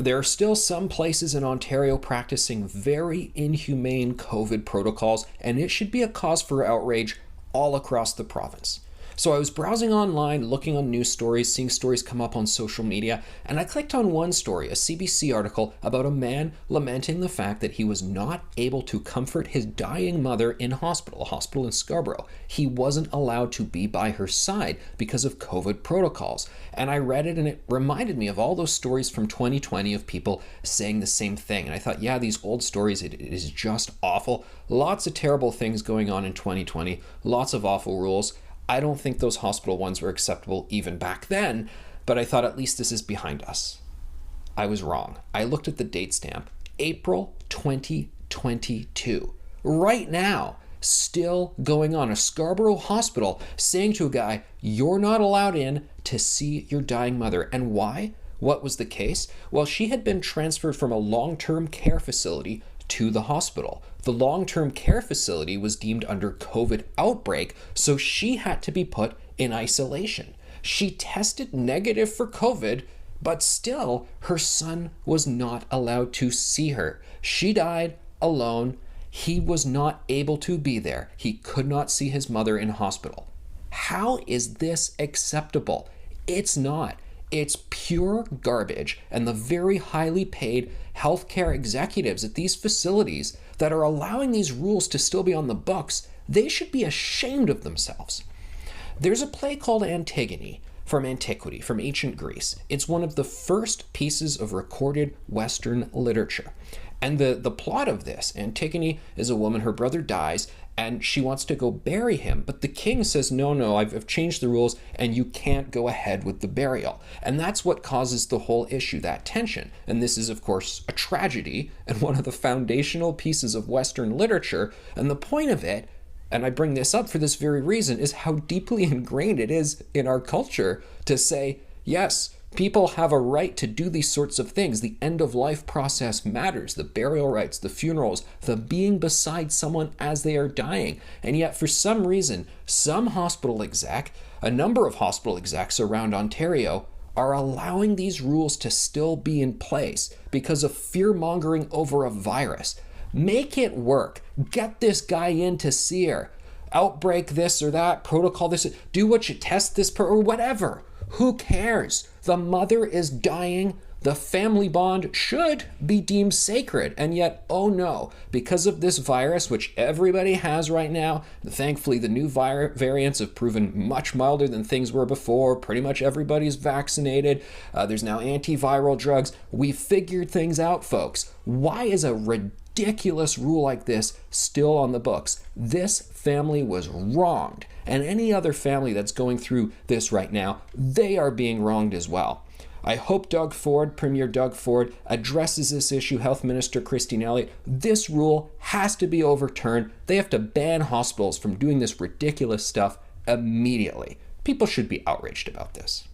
There are still some places in Ontario practicing very inhumane COVID protocols, and it should be a cause for outrage all across the province. So I was browsing online, looking on news stories, seeing stories come up on social media, and I clicked on one story, a CBC article about a man lamenting the fact that he was not able to comfort his dying mother in hospital, a hospital in Scarborough. He wasn't allowed to be by her side because of COVID protocols. And I read it and it reminded me of all those stories from 2020 of people saying the same thing. And I thought, yeah, these old stories, it is just awful. Lots of terrible things going on in 2020, lots of awful rules. I don't think those hospital ones were acceptable even back then, but I thought at least this is behind us. I was wrong. I looked at the date stamp, April 2022. Right now, still going on. A Scarborough hospital saying to a guy, you're not allowed in to see your dying mother. And why? What was the case? Well, she had been transferred from a long-term care facility to the hospital. The long-term care facility was deemed under COVID outbreak, so she had to be put in isolation. She tested negative for COVID, but still her son was not allowed to see her. She died alone. He was not able to be there. He could not see his mother in hospital. How is this acceptable? It's not. It's pure garbage, and the very highly paid healthcare executives at these facilities that are allowing these rules to still be on the books, they should be ashamed of themselves. There's a play called Antigone from antiquity, from ancient Greece. It's one of the first pieces of recorded Western literature. And the plot of this, Antigone is a woman, her brother dies, and she wants to go bury him. But the king says, no, I've changed the rules, and you can't go ahead with the burial. And that's what causes the whole issue, that tension. And this is, of course, a tragedy and one of the foundational pieces of Western literature. And the point of it, and I bring this up for this very reason, is how deeply ingrained it is in our culture to say, yes, people have a right to do these sorts of things. The end-of-life process matters. The burial rites, the funerals, the being beside someone as they are dying. And yet, for some reason, some hospital exec, a number of hospital execs around Ontario, are allowing these rules to still be in place because of fear-mongering over a virus. Make it work. Get this guy in to see her. Outbreak this or that, protocol this, do what you test this or whatever. Who cares? The mother is dying. The family bond should be deemed sacred. And yet, oh no, because of this virus, which everybody has right now, thankfully the new variants have proven much milder than things were before. Pretty much everybody's vaccinated. There's now antiviral drugs. We figured things out, folks. Why is a ridiculous rule like this still on the books? This family was wronged. And any other family that's going through this right now, they are being wronged as well. I hope Premier Doug Ford, addresses this issue, Health Minister Christine Elliott. This rule has to be overturned. They have to ban hospitals from doing this ridiculous stuff immediately. People should be outraged about this.